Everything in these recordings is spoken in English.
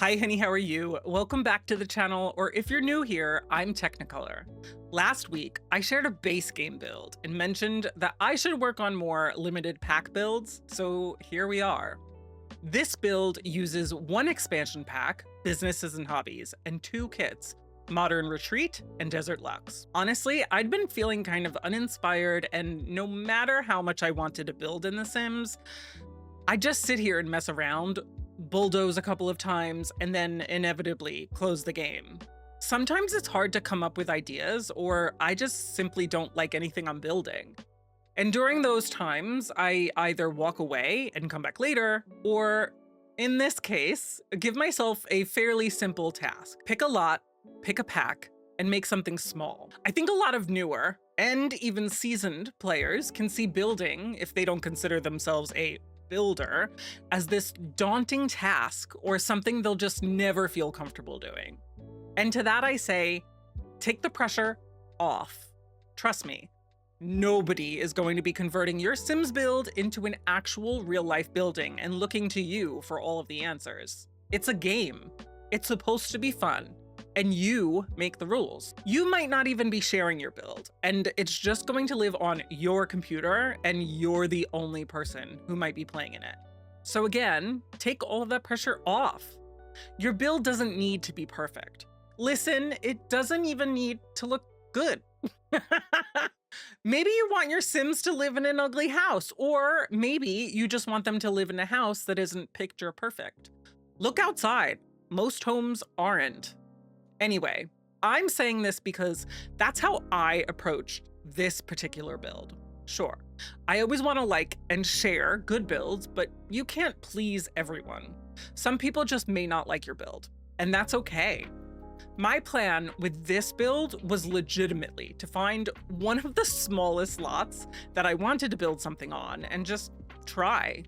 Hi, honey, how are you? Welcome back to the channel, or if you're new here, I'm Teknikolour. Last week, I shared a base game build and mentioned that I should work on more limited pack builds, so here we are. This build uses one expansion pack, Businesses and Hobbies, and two kits, Modern Retreat and Desert Luxe. Honestly, I'd been feeling kind of uninspired, and no matter how much I wanted to build in The Sims, I just sit here and mess around, bulldoze a couple of times, and then inevitably close the game. Sometimes it's hard to come up with ideas, or I just simply don't like anything I'm building. And during those times, I either walk away and come back later, or in this case, give myself a fairly simple task. Pick a lot, pick a pack, and make something small. I think a lot of newer and even seasoned players can see building, if they don't consider themselves a builder, as this daunting task or something they'll just never feel comfortable doing. And to that I say, take the pressure off. Trust me, nobody is going to be converting your Sims build into an actual real-life building and looking to you for all of the answers. It's a game. It's supposed to be fun. And you make the rules. You might not even be sharing your build, and it's just going to live on your computer, and you're the only person who might be playing in it. So again, take all of that pressure off. Your build doesn't need to be perfect. Listen, it doesn't even need to look good. Maybe you want your Sims to live in an ugly house, or maybe you just want them to live in a house that isn't picture perfect. Look outside. Most homes aren't. Anyway, I'm saying this because that's how I approached this particular build. Sure, I always want to like and share good builds, but you can't please everyone. Some people just may not like your build, and that's okay. My plan with this build was legitimately to find one of the smallest lots that I wanted to build something on and just try.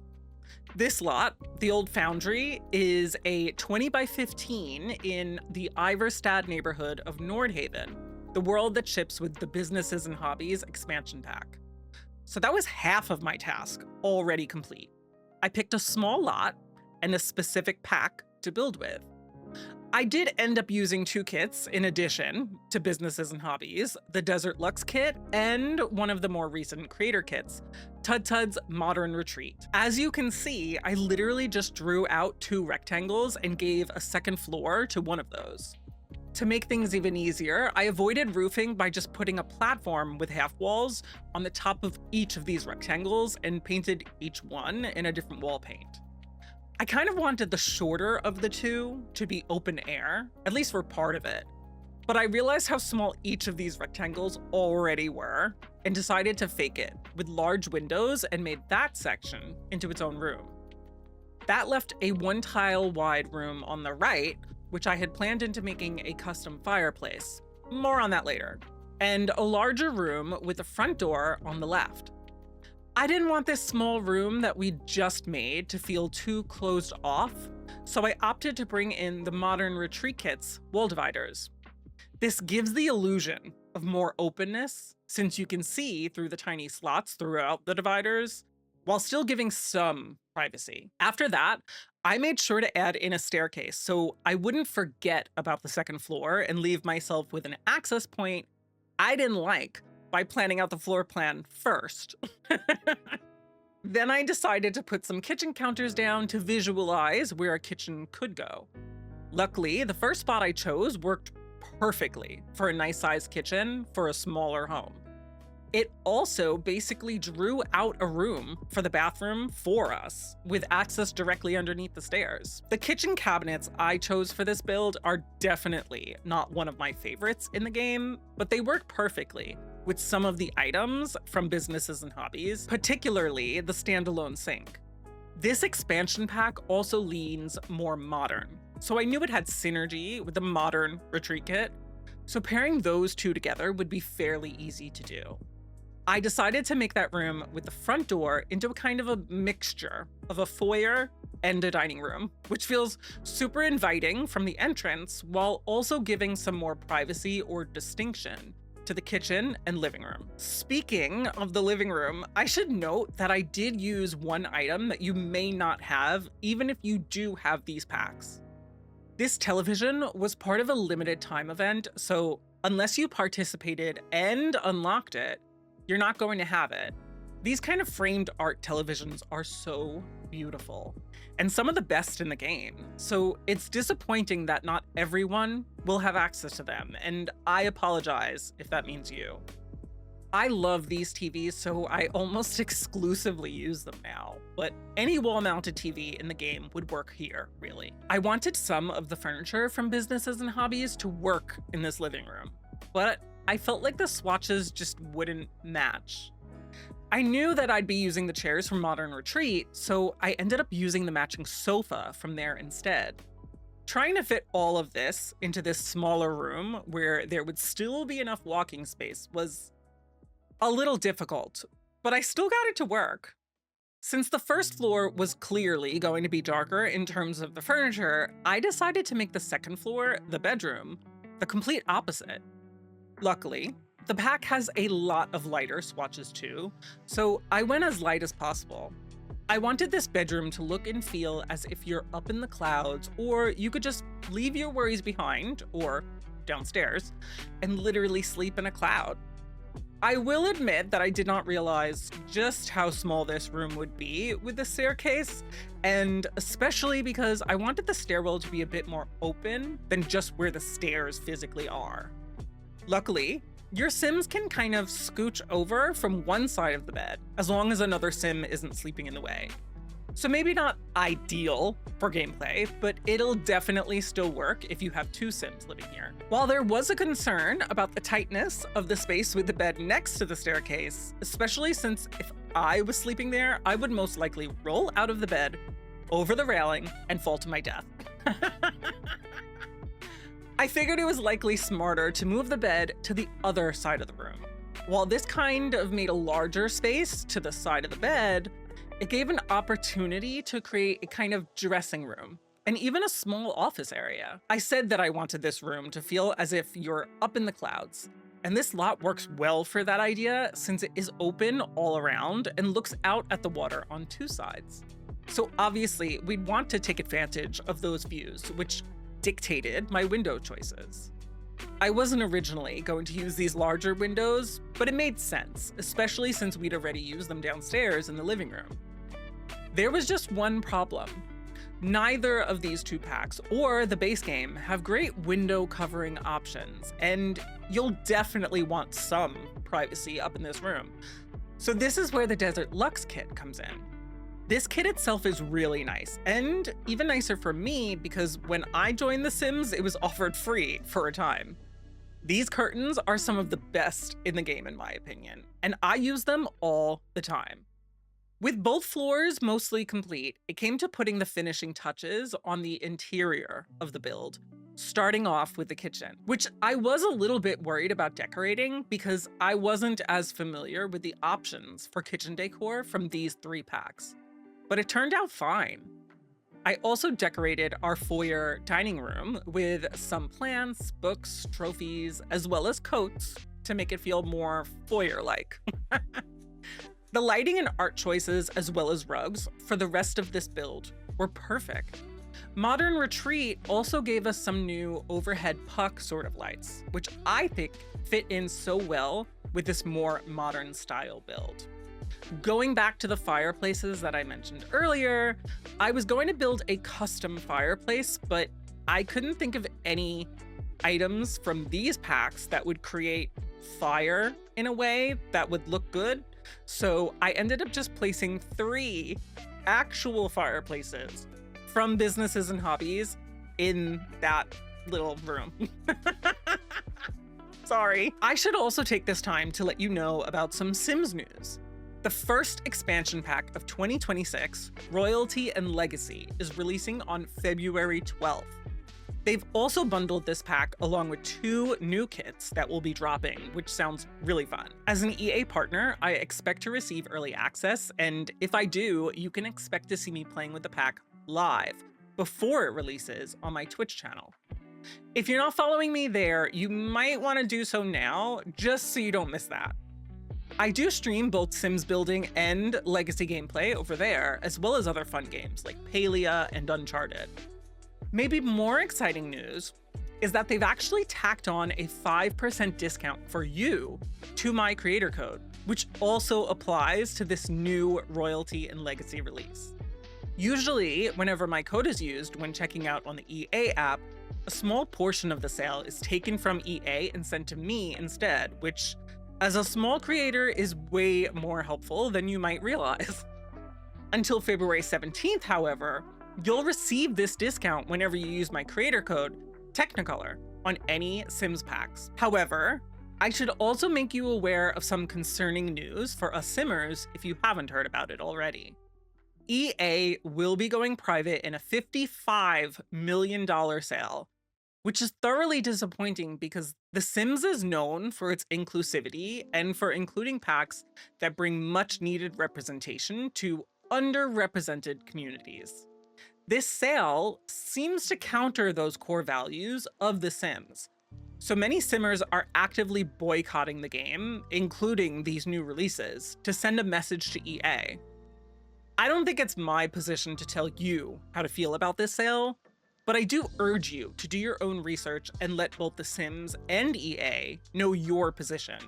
This lot, the Old Foundry, is a 20 by 15 in the Iverstad neighborhood of Nordhaven, the world that ships with the Businesses and Hobbies expansion pack. So that was half of my task already complete. I picked a small lot and a specific pack to build with. I did end up using two kits in addition to Businesses and Hobbies, the Desert Luxe kit and one of the more recent creator kits, Tud's Modern Retreat. As you can see, I literally just drew out two rectangles and gave a second floor to one of those. To make things even easier, I avoided roofing by just putting a platform with half walls on the top of each of these rectangles and painted each one in a different wall paint. I kind of wanted the shorter of the two to be open air, at least for part of it. But I realized how small each of these rectangles already were and decided to fake it with large windows and made that section into its own room. That left a one tile wide room on the right, which I had planned into making a custom fireplace. More on that later. And a larger room with a front door on the left. I didn't want this small room that we just made to feel too closed off, so I opted to bring in the Modern Retreat kit's wall dividers. This gives the illusion of more openness, since you can see through the tiny slots throughout the dividers, while still giving some privacy. After that, I made sure to add in a staircase so I wouldn't forget about the second floor and leave myself with an access point I didn't like by planning out the floor plan first. Then I decided to put some kitchen counters down to visualize where a kitchen could go. Luckily, the first spot I chose worked perfectly for a nice sized kitchen for a smaller home. It also basically drew out a room for the bathroom for us, with access directly underneath the stairs. The kitchen cabinets I chose for this build are definitely not one of my favorites in the game, but they work perfectly with some of the items from Businesses and Hobbies, particularly the standalone sink. This expansion pack also leans more modern, so I knew it had synergy with the Modern Retreat kit, so pairing those two together would be fairly easy to do. I decided to make that room with the front door into a kind of a mixture of a foyer and a dining room, which feels super inviting from the entrance while also giving some more privacy or distinction to the kitchen and living room. Speaking of the living room, I should note that I did use one item that you may not have, even if you do have these packs. This television was part of a limited time event, so unless you participated and unlocked it, you're not going to have it. These kind of framed art televisions are so beautiful and some of the best in the game. So it's disappointing that not everyone will have access to them, and I apologize if that means you. I love these TVs, so I almost exclusively use them now, but any wall-mounted TV in the game would work here, really. I wanted some of the furniture from Businesses and Hobbies to work in this living room, but I felt like the swatches just wouldn't match. I knew that I'd be using the chairs from Modern Retreat, so I ended up using the matching sofa from there instead. Trying to fit all of this into this smaller room where there would still be enough walking space was a little difficult, but I still got it to work. Since the first floor was clearly going to be darker in terms of the furniture, I decided to make the second floor, the bedroom, the complete opposite. Luckily, the pack has a lot of lighter swatches too, so I went as light as possible. I wanted this bedroom to look and feel as if you're up in the clouds, or you could just leave your worries behind, or downstairs, and literally sleep in a cloud. I will admit that I did not realize just how small this room would be with the staircase, and especially because I wanted the stairwell to be a bit more open than just where the stairs physically are. Luckily, your Sims can kind of scooch over from one side of the bed, as long as another Sim isn't sleeping in the way. So maybe not ideal for gameplay, but it'll definitely still work if you have two Sims living here. While there was a concern about the tightness of the space with the bed next to the staircase, especially since if I was sleeping there, I would most likely roll out of the bed, over the railing, and fall to my death. I figured it was likely smarter to move the bed to the other side of the room. While this kind of made a larger space to the side of the bed, it gave an opportunity to create a kind of dressing room and even a small office area. I said that I wanted this room to feel as if you're up in the clouds, and this lot works well for that idea since it is open all around and looks out at the water on two sides. So obviously, we'd want to take advantage of those views, which dictated my window choices. I wasn't originally going to use these larger windows, but it made sense, especially since we'd already used them downstairs in the living room. There was just one problem. Neither of these two packs or the base game have great window covering options, and you'll definitely want some privacy up in this room. So this is where the Desert Luxe kit comes in. This kit itself is really nice, and even nicer for me because when I joined The Sims, it was offered free for a time. These curtains are some of the best in the game in my opinion, and I use them all the time. With both floors mostly complete, it came to putting the finishing touches on the interior of the build, starting off with the kitchen, which I was a little bit worried about decorating because I wasn't as familiar with the options for kitchen decor from these three packs. But it turned out fine. I also decorated our foyer dining room with some plants, books, trophies, as well as coats to make it feel more foyer-like. The lighting and art choices, as well as rugs, for the rest of this build were perfect. Modern Retreat also gave us some new overhead puck sort of lights, which I think fit in so well with this more modern style build. Going back to the fireplaces that I mentioned earlier, I was going to build a custom fireplace, but I couldn't think of any items from these packs that would create fire in a way that would look good. So I ended up just placing 3 actual fireplaces from Businesses and Hobbies in that little room. Sorry. I should also take this time to let you know about some Sims news. The first expansion pack of 2026, Royalty and Legacy, is releasing on February 12th. They've also bundled this pack along with 2 new kits that will be dropping, which sounds really fun. As an EA partner, I expect to receive early access, and if I do, you can expect to see me playing with the pack live before it releases on my Twitch channel. If you're not following me there, you might want to do so now, just so you don't miss that. I do stream both Sims building and Legacy gameplay over there, as well as other fun games like Palia and Uncharted. Maybe more exciting news is that they've actually tacked on a 5% discount for you to my creator code, which also applies to this new royalty and legacy release. Usually, whenever my code is used when checking out on the EA app, a small portion of the sale is taken from EA and sent to me instead, which, as a small creator, is way more helpful than you might realize. Until February 17th, however, you'll receive this discount whenever you use my creator code, Teknikolour, on any Sims packs. However, I should also make you aware of some concerning news for us Simmers if you haven't heard about it already. EA will be going private in a $55 million sale, which is thoroughly disappointing because The Sims is known for its inclusivity and for including packs that bring much needed representation to underrepresented communities. This sale seems to counter those core values of The Sims. So many Simmers are actively boycotting the game, including these new releases, to send a message to EA. I don't think it's my position to tell you how to feel about this sale, but I do urge you to do your own research and let both The Sims and EA know your position,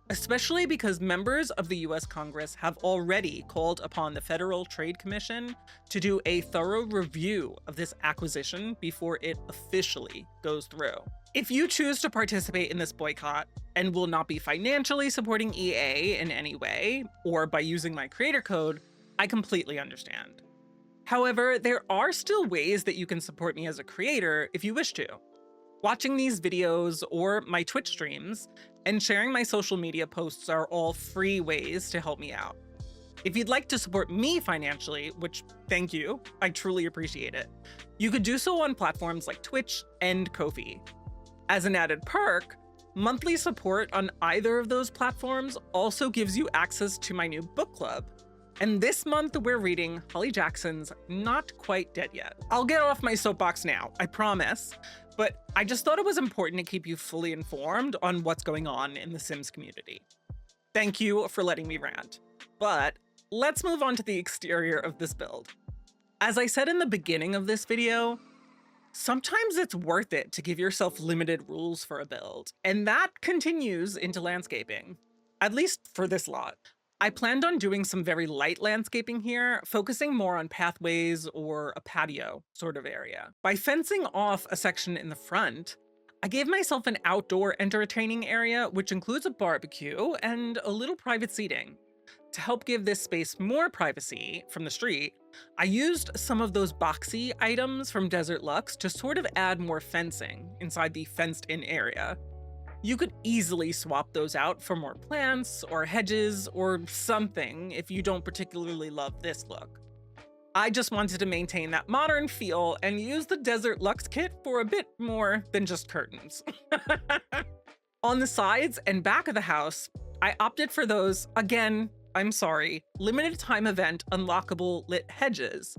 especially because members of the US Congress have already called upon the Federal Trade Commission to do a thorough review of this acquisition before it officially goes through. If you choose to participate in this boycott and will not be financially supporting EA in any way, or by using my creator code, I completely understand. However, there are still ways that you can support me as a creator if you wish to. Watching these videos or my Twitch streams and sharing my social media posts are all free ways to help me out. If you'd like to support me financially, which thank you, I truly appreciate it, you could do so on platforms like Twitch and Ko-fi. As an added perk, monthly support on either of those platforms also gives you access to my new book club. And this month we're reading Holly Jackson's Not Quite Dead Yet. I'll get off my soapbox now, I promise, but I just thought it was important to keep you fully informed on what's going on in the Sims community. Thank you for letting me rant. But let's move on to the exterior of this build. As I said in the beginning of this video, sometimes it's worth it to give yourself limited rules for a build, and that continues into landscaping, at least for this lot. I planned on doing some very light landscaping here, focusing more on pathways or a patio sort of area. By fencing off a section in the front, I gave myself an outdoor entertaining area, which includes a barbecue and a little private seating. To help give this space more privacy from the street, I used some of those boxy items from Desert Luxe to sort of add more fencing inside the fenced-in area. You could easily swap those out for more plants or hedges or something if you don't particularly love this look. I just wanted to maintain that modern feel and use the Desert Luxe kit for a bit more than just curtains. On the sides and back of the house, I opted for those, again, I'm sorry, limited time event unlockable lit hedges.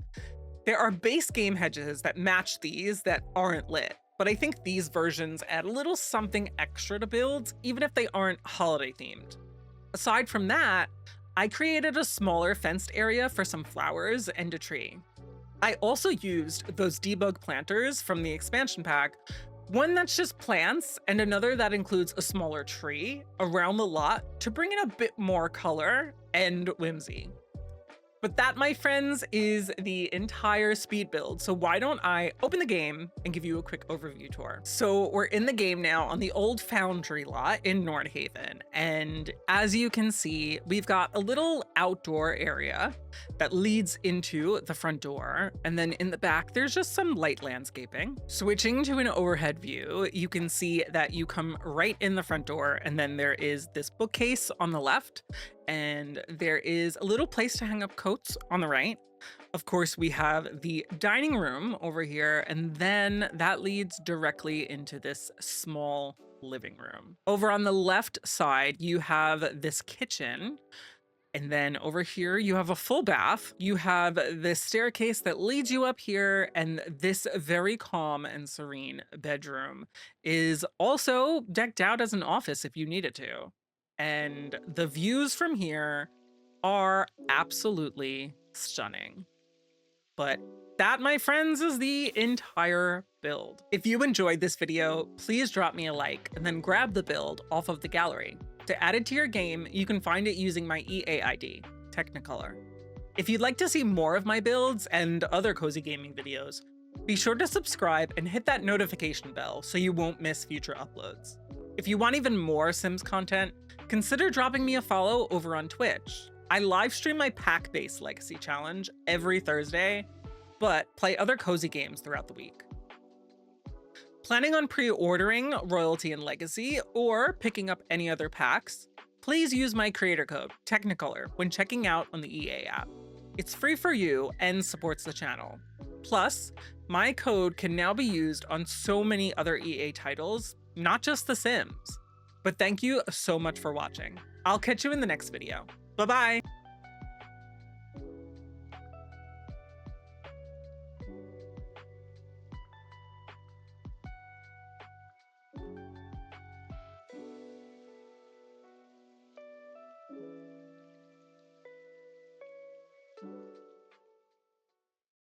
There are base game hedges that match these that aren't lit, but I think these versions add a little something extra to builds, even if they aren't holiday themed. Aside from that, I created a smaller fenced area for some flowers and a tree. I also used those debug planters from the expansion pack, one that's just plants and another that includes a smaller tree around the lot to bring in a bit more color and whimsy. But that, my friends, is the entire speed build. So why don't I open the game and give you a quick overview tour. So we're in the game now on the old foundry lot in Nordhaven. And as you can see, we've got a little outdoor area that leads into the front door. And then in the back, there's just some light landscaping. Switching to an overhead view, you can see that you come right in the front door. And then there is this bookcase on the left. And there is a little place to hang up coats on the right. Of course, we have the dining room over here, and then that leads directly into this small living room. Over on the left side, you have this kitchen. And then over here, you have a full bath. You have this staircase that leads you up here, and this very calm and serene bedroom is also decked out as an office if you need it to. And the views from here are absolutely stunning. But That, my friends, is the entire build. If you enjoyed this video, please drop me a like and then grab the build off of the gallery. To add it to your game, you can find it using my EA ID, Teknikolour. If you'd like to see more of my builds and other cozy gaming videos, be sure to subscribe and hit that notification bell so you won't miss future uploads. If you want even more Sims content, consider dropping me a follow over on Twitch. I livestream my pack-based legacy challenge every Thursday, but play other cozy games throughout the week. Planning on pre-ordering Royalty and Legacy or picking up any other packs? Please use my creator code, Teknikolour, when checking out on the EA app. It's free for you and supports the channel. Plus, my code can now be used on so many other EA titles, not just The Sims. But thank you so much for watching. I'll catch you in the next video. Bye-bye!